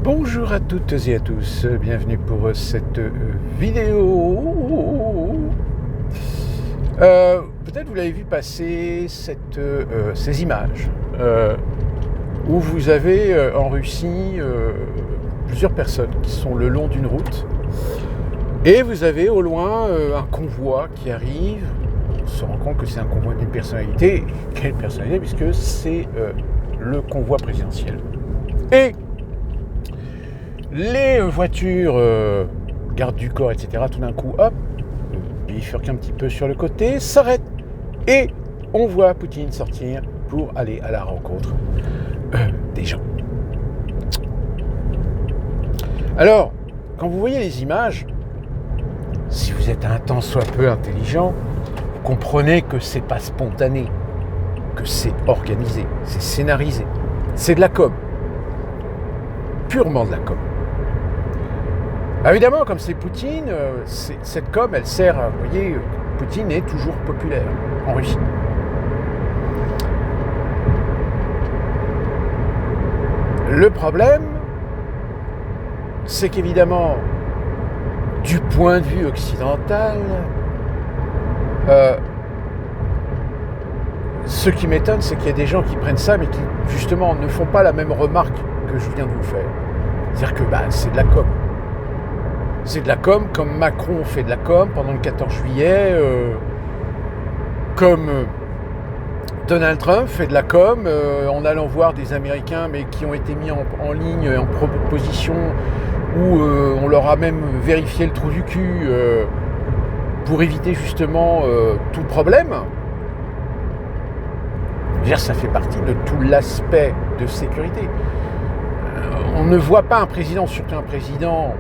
Bonjour à toutes et à tous, bienvenue pour cette vidéo. Peut-être vous l'avez vu passer ces images où vous avez en Russie plusieurs personnes qui sont le long d'une route et vous avez au loin un convoi qui arrive. On se rend compte que c'est un convoi d'une personnalité. Quelle personnalité? Puisque c'est le convoi présidentiel. Et les voitures gardes du corps, etc., tout d'un coup, hop, bifurquent un petit peu sur le côté, s'arrêtent et on voit Poutine sortir pour aller à la rencontre des gens. Alors, quand vous voyez les images, si vous êtes un tant soit peu intelligent, vous comprenez que c'est pas spontané, que c'est organisé, c'est scénarisé, c'est de la com, purement de la com. Évidemment, comme c'est Poutine, cette com, elle sert, vous voyez, Poutine est toujours populaire en Russie. Le problème, c'est qu'évidemment, du point de vue occidental, ce qui m'étonne, c'est qu'il y a des gens qui prennent ça, mais qui, justement, ne font pas la même remarque que je viens de vous faire. C'est-à-dire que c'est de la com. C'est de la com, comme Macron fait de la com pendant le 14 juillet, comme Donald Trump fait de la com en allant voir des Américains, mais qui ont été mis en ligne, en proposition, où on leur a même vérifié le trou du cul pour éviter justement tout problème. Je veux dire, ça fait partie de tout l'aspect de sécurité. On ne voit pas un président, surtout un présidente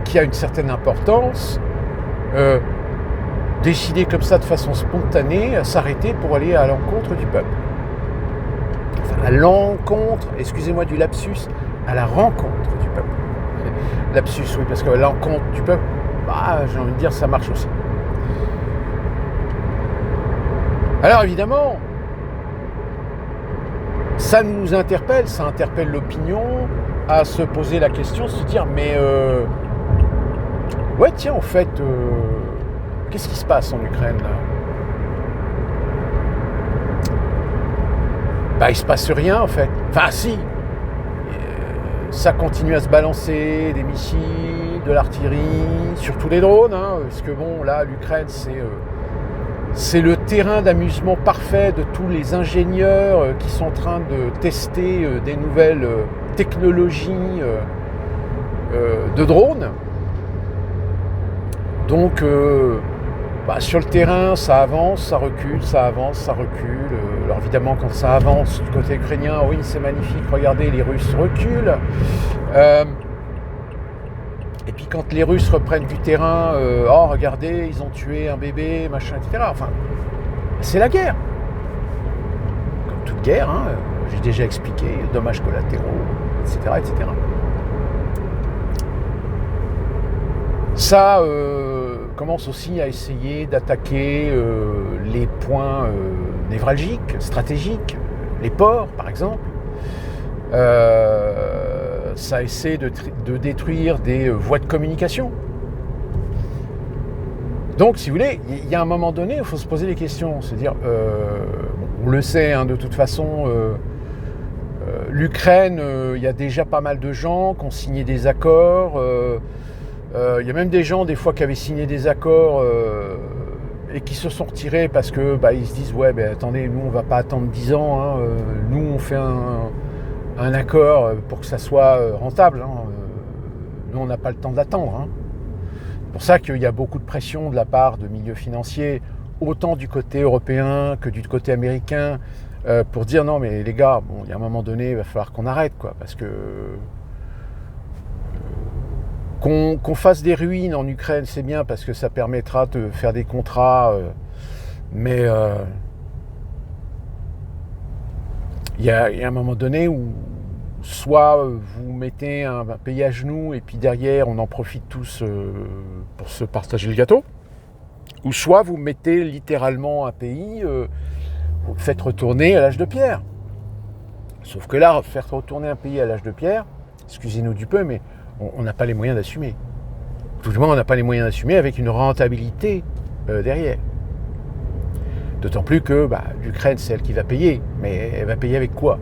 qui a une certaine importance, décider comme ça de façon spontanée à s'arrêter pour aller à l'encontre du peuple. Enfin, à l'encontre, excusez-moi du lapsus, à la rencontre du peuple. Lapsus, oui, parce que l'encontre du peuple, j'ai envie de dire, ça marche aussi. Alors évidemment, ça nous interpelle, ça interpelle l'opinion à se poser la question, se dire mais ouais tiens en fait qu'est-ce qui se passe en Ukraine là? Il se passe rien en fait. Enfin si, ça continue à se balancer des missiles, de l'artillerie, surtout les drones, parce que bon là l'Ukraine c'est le terrain d'amusement parfait de tous les ingénieurs qui sont en train de tester des nouvelles technologies de drones. Donc, sur le terrain, ça avance, ça recule, ça avance, ça recule. Alors évidemment, quand ça avance du côté ukrainien, oui, c'est magnifique, regardez, les Russes reculent. Et puis quand les Russes reprennent du terrain, regardez, ils ont tué un bébé, machin, etc. Enfin, c'est la guerre. Comme toute guerre, j'ai déjà expliqué, dommages collatéraux, etc. etc. Ça commence aussi à essayer d'attaquer les points névralgiques, stratégiques, les ports par exemple. Ça essaie de détruire des voies de communication. Donc, si vous voulez, il y a un moment donné, il faut se poser des questions. C'est-à-dire, on le sait, de toute façon, l'Ukraine, il y a déjà pas mal de gens qui ont signé des accords. Il y a même des gens, des fois, qui avaient signé des accords et qui se sont retirés parce que ils se disent, attendez, nous, on ne va pas attendre 10 ans. Nous, on fait un accord pour que ça soit rentable. Nous, on n'a pas le temps d'attendre. C'est pour ça qu'il y a beaucoup de pression de la part de milieux financiers, autant du côté européen que du côté américain, pour dire non, mais les gars, il y a un moment donné, il va falloir qu'on arrête, parce que qu'on fasse des ruines en Ukraine, c'est bien, parce que ça permettra de faire des contrats, mais il y a un moment donné où soit vous mettez un pays à genoux et puis derrière on en profite tous pour se partager le gâteau, ou soit vous mettez littéralement un pays, vous le faites retourner à l'âge de pierre. Sauf que là, faire retourner un pays à l'âge de pierre, excusez-nous du peu, mais on n'a pas les moyens d'assumer. Tout du moins, on n'a pas les moyens d'assumer avec une rentabilité derrière. D'autant plus que l'Ukraine, c'est elle qui va payer. Mais elle va payer avec quoi?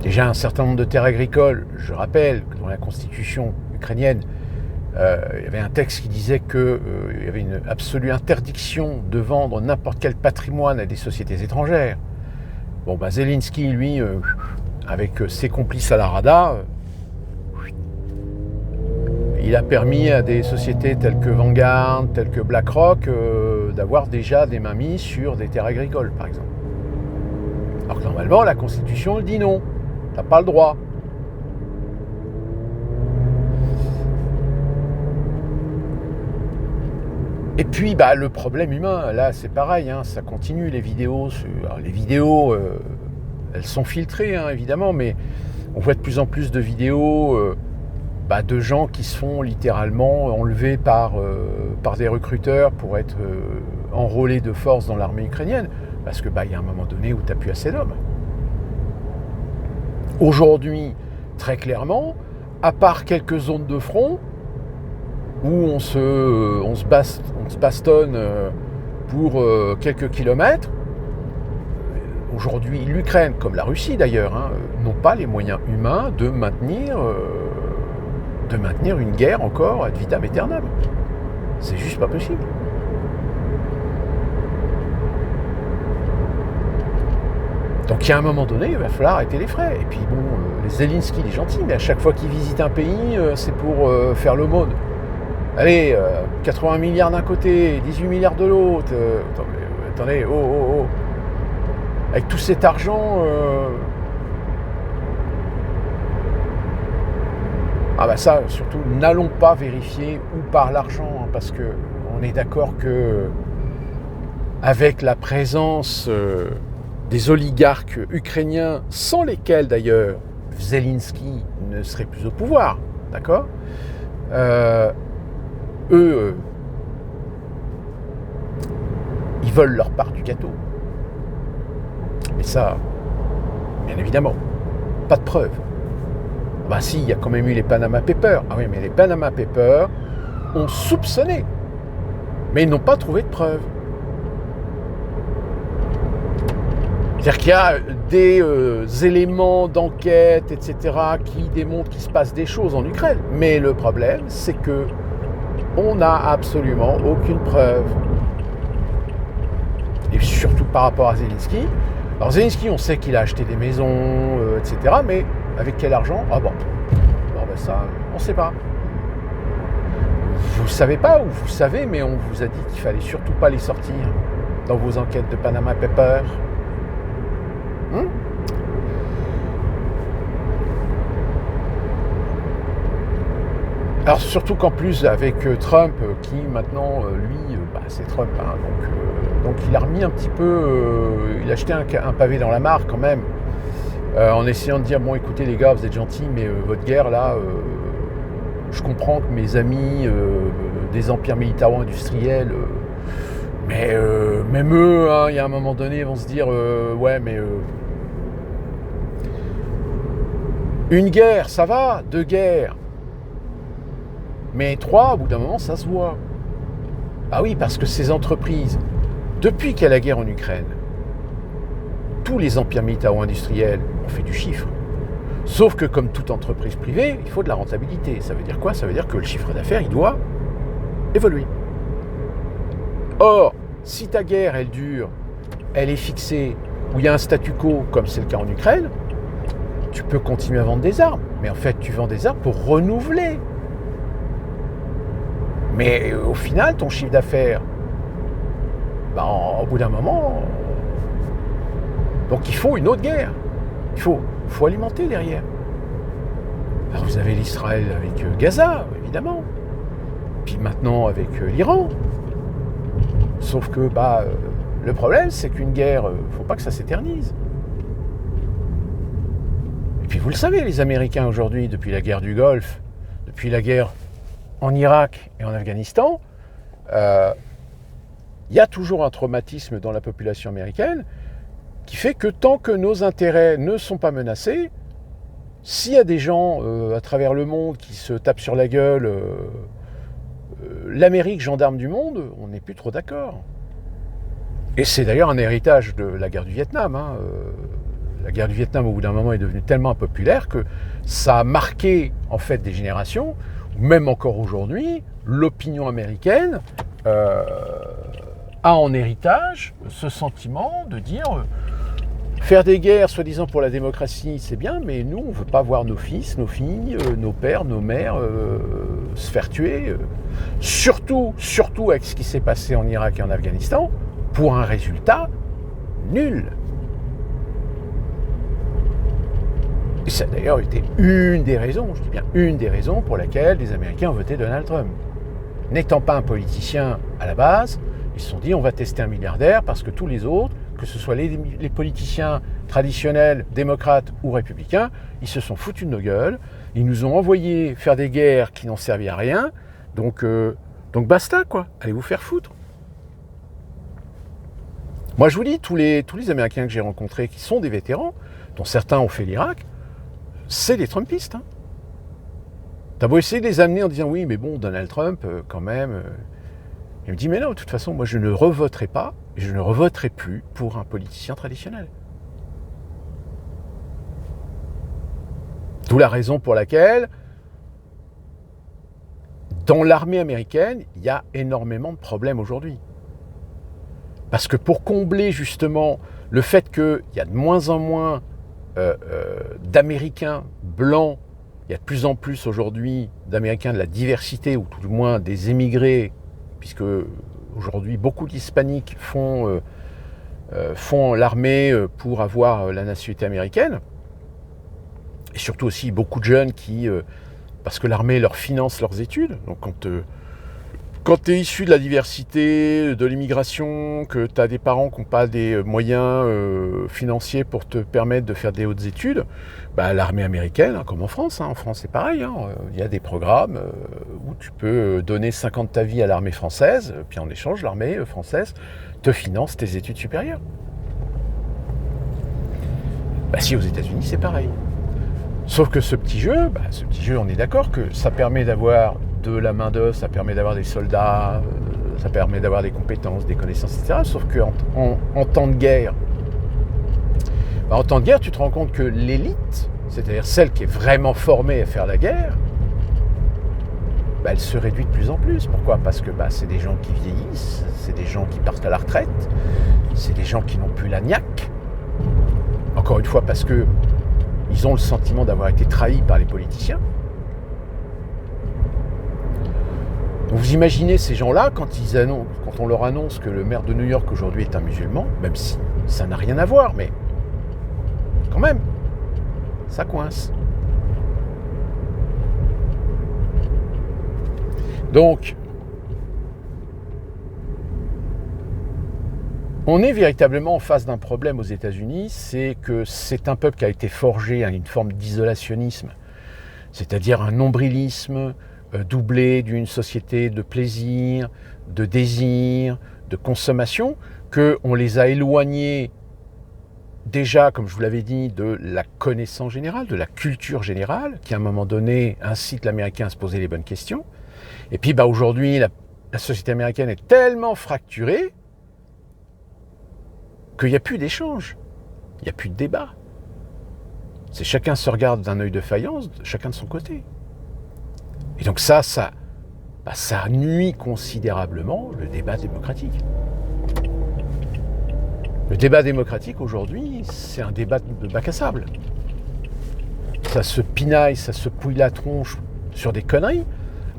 Déjà, un certain nombre de terres agricoles. Je rappelle que dans la constitution ukrainienne, il y avait un texte qui disait qu'il y avait une absolue interdiction de vendre n'importe quel patrimoine à des sociétés étrangères. Bon, Zelensky, lui, avec ses complices à la Rada, il a permis à des sociétés telles que Vanguard, telles que BlackRock, d'avoir déjà des mainmises sur des terres agricoles, par exemple. Alors que normalement, la Constitution dit non. T'as pas le droit. Et puis, le problème humain, là, c'est pareil, hein, ça continue, les vidéos. Alors, les vidéos, elles sont filtrées, hein, évidemment, mais on voit de plus en plus de vidéos de gens qui se font littéralement enlever par des recruteurs pour être enrôlés de force dans l'armée ukrainienne, parce que y a un moment donné où tu n'as plus assez d'hommes. Aujourd'hui, très clairement, à part quelques zones de front où on se bastonne pour quelques kilomètres, aujourd'hui, l'Ukraine, comme la Russie d'ailleurs, n'ont pas les moyens humains de maintenir une guerre encore ad vitam aeternam. C'est juste pas possible. Donc il y a un moment donné, il va falloir arrêter les frais. Et puis bon, les Zelensky, il est gentil, mais à chaque fois qu'il visite un pays, c'est pour faire l'aumône. Allez, 80 milliards d'un côté, 18 milliards de l'autre. Attendez, oh. Avec tout cet argent... ça, surtout, n'allons pas vérifier où part l'argent, parce que on est d'accord que avec la présence des oligarques ukrainiens, sans lesquels d'ailleurs Zelensky ne serait plus au pouvoir, d'accord, eux, ils veulent leur part du gâteau. Mais ça, bien évidemment, pas de preuve. Si, il y a quand même eu les Panama Papers. Ah oui, mais les Panama Papers ont soupçonné, mais ils n'ont pas trouvé de preuves. C'est-à-dire qu'il y a des éléments d'enquête, etc., qui démontrent qu'il se passe des choses en Ukraine. Mais le problème, c'est que on n'a absolument aucune preuve. Et surtout par rapport à Zelensky. Alors Zelensky, on sait qu'il a acheté des maisons, etc., mais avec quel argent? Ça, on ne sait pas. Vous ne savez pas, ou vous savez, mais on vous a dit qu'il fallait surtout pas les sortir dans vos enquêtes de Panama Papers. Alors surtout qu'en plus avec Trump, qui maintenant, lui, c'est Trump, donc il a remis un petit peu, il a jeté un pavé dans la mare quand même, en essayant de dire, bon écoutez les gars, vous êtes gentils, mais votre guerre là, je comprends que mes amis des empires militaro-industriels, mais même eux, il y a un moment donné, ils vont se dire, ouais mais une guerre, ça va, 2 guerres, mais 3, au bout d'un moment, ça se voit. Ah oui, parce que ces entreprises, depuis qu'il y a la guerre en Ukraine, tous les empires militaro-industriels ont fait du chiffre. Sauf que comme toute entreprise privée, il faut de la rentabilité. Ça veut dire quoi? Ça veut dire que le chiffre d'affaires, il doit évoluer. Or, si ta guerre, elle dure, elle est fixée, où il y a un statu quo, comme c'est le cas en Ukraine, tu peux continuer à vendre des armes. Mais en fait, tu vends des armes pour renouveler. Mais au final, ton chiffre d'affaires, au bout d'un moment... Donc il faut une autre guerre. Il faut alimenter derrière. Alors vous avez l'Israël avec Gaza, évidemment. Puis maintenant avec l'Iran. Sauf que le problème, c'est qu'une guerre, faut pas que ça s'éternise. Et puis vous le savez, les Américains aujourd'hui, depuis la guerre du Golfe, depuis la guerre en Irak et en Afghanistan, il y a toujours un traumatisme dans la population américaine, qui fait que tant que nos intérêts ne sont pas menacés, s'il y a des gens à travers le monde qui se tapent sur la gueule, l'Amérique gendarme du monde, on n'est plus trop d'accord. Et c'est d'ailleurs un héritage de la guerre du Vietnam. La guerre du Vietnam, au bout d'un moment, est devenue tellement impopulaire que ça a marqué en fait des générations, même encore aujourd'hui, l'opinion américaine a en héritage ce sentiment de dire faire des guerres, soi-disant pour la démocratie, c'est bien, mais nous, on ne veut pas voir nos fils, nos filles, nos pères, nos mères se faire tuer. Surtout avec ce qui s'est passé en Irak et en Afghanistan, pour un résultat nul. Et ça a d'ailleurs été une des raisons, je dis bien une des raisons pour laquelle les Américains ont voté Donald Trump. N'étant pas un politicien à la base, ils se sont dit on va tester un milliardaire parce que tous les autres, que ce soit les politiciens traditionnels, démocrates ou républicains, ils se sont foutus de nos gueules, ils nous ont envoyé faire des guerres qui n'ont servi à rien, donc basta quoi, allez vous faire foutre. Moi je vous dis, tous les Américains que j'ai rencontrés qui sont des vétérans, dont certains ont fait l'Irak, c'est des Trumpistes. T'as beau essayer de les amener en disant oui mais bon Donald Trump quand même, il me dit mais non de toute façon moi je ne revoterai pas et je ne revoterai plus pour un politicien traditionnel. D'où la raison pour laquelle dans l'armée américaine il y a énormément de problèmes aujourd'hui. Parce que pour combler justement le fait qu'il y a de moins en moins d'Américains blancs, il y a de plus en plus aujourd'hui d'Américains de la diversité, ou tout du moins des émigrés, puisque aujourd'hui beaucoup d'Hispaniques font l'armée pour avoir la nationalité américaine, et surtout aussi beaucoup de jeunes qui, parce que l'armée leur finance leurs études, donc quand tu es issu de la diversité, de l'immigration, que tu as des parents qui n'ont pas des moyens financiers pour te permettre de faire des hautes études, bah, l'armée américaine, comme en France c'est pareil, il y a des programmes où tu peux donner 5 ans de ta vie à l'armée française, puis en échange, l'armée française te finance tes études supérieures. Bah, si aux États-Unis, c'est pareil. Sauf que ce petit jeu, on est d'accord que ça permet d'avoir de la main-d'œuvre, ça permet d'avoir des soldats, ça permet d'avoir des compétences, des connaissances, etc. Sauf qu'en temps de guerre, tu te rends compte que l'élite, c'est-à-dire celle qui est vraiment formée à faire la guerre, elle se réduit de plus en plus. Pourquoi ? Parce que c'est des gens qui vieillissent, c'est des gens qui partent à la retraite, c'est des gens qui n'ont plus la niaque. Encore une fois, parce que ils ont le sentiment d'avoir été trahis par les politiciens. Donc vous imaginez ces gens-là, quand on leur annonce que le maire de New York aujourd'hui est un musulman, même si ça n'a rien à voir, mais quand même, ça coince. Donc, on est véritablement en face d'un problème aux États-Unis, c'est que c'est un peuple qui a été forgé à une forme d'isolationnisme, c'est-à-dire un nombrilisme doublé d'une société de plaisir, de désir, de consommation, qu'on les a éloignés déjà, comme je vous l'avais dit, de la connaissance générale, de la culture générale, qui à un moment donné incite l'Américain à se poser les bonnes questions. Et puis aujourd'hui, la société américaine est tellement fracturée qu'il n'y a plus d'échange, il n'y a plus de débat. C'est chacun se regarde d'un œil de faïence, chacun de son côté. Et donc ça nuit considérablement le débat démocratique. Le débat démocratique aujourd'hui, c'est un débat de bac à sable. Ça se pinaille, ça se pouille la tronche sur des conneries,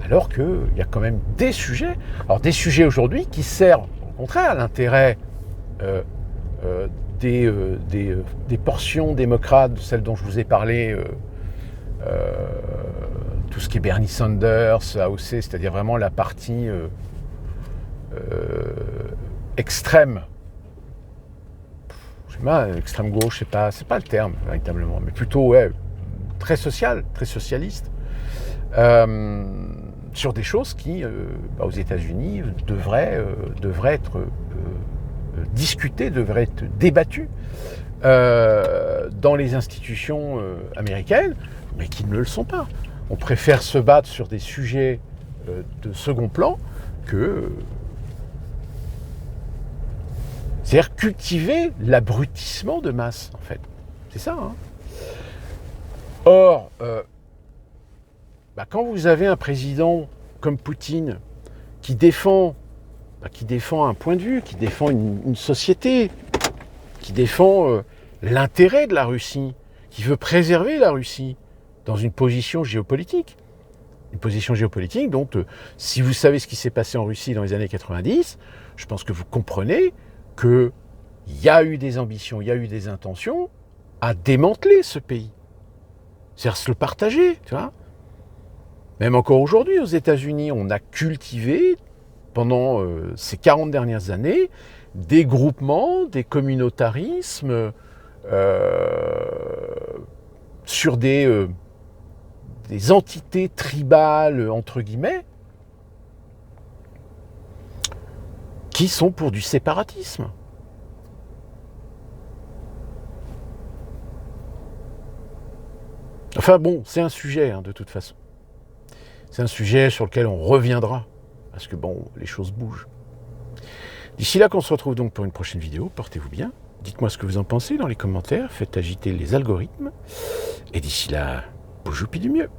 alors qu'il y a quand même des sujets. Alors des sujets aujourd'hui qui servent au contraire à l'intérêt des portions démocrates, celles dont je vous ai parlé, tout ce qui est Bernie Sanders, AOC, c'est-à-dire vraiment la partie extrême. Je sais pas, extrême gauche, c'est pas le terme véritablement, mais plutôt très social, très socialiste, sur des choses qui, aux États-Unis, devraient être discuté, devrait être débattu dans les institutions américaines, mais qui ne le sont pas. On préfère se battre sur des sujets de second plan que... c'est-à-dire cultiver l'abrutissement de masse, en fait. C'est ça, hein. Or, quand vous avez un président comme Poutine qui défend un point de vue, qui défend une société, qui défend l'intérêt de la Russie, qui veut préserver la Russie dans une position géopolitique. Une position géopolitique dont, si vous savez ce qui s'est passé en Russie dans les années 90, je pense que vous comprenez qu'il y a eu des ambitions, il y a eu des intentions à démanteler ce pays. C'est-à-dire se le partager, tu vois. Même encore aujourd'hui, aux États-Unis, on a cultivé, pendant ces 40 dernières années, des groupements, des communautarismes sur des entités tribales, entre guillemets, qui sont pour du séparatisme. Enfin bon, c'est un sujet, hein, de toute façon. C'est un sujet sur lequel on reviendra, parce que bon, les choses bougent. D'ici là qu'on se retrouve donc pour une prochaine vidéo, portez-vous bien, dites-moi ce que vous en pensez dans les commentaires, faites agiter les algorithmes, et d'ici là, bougez du mieux.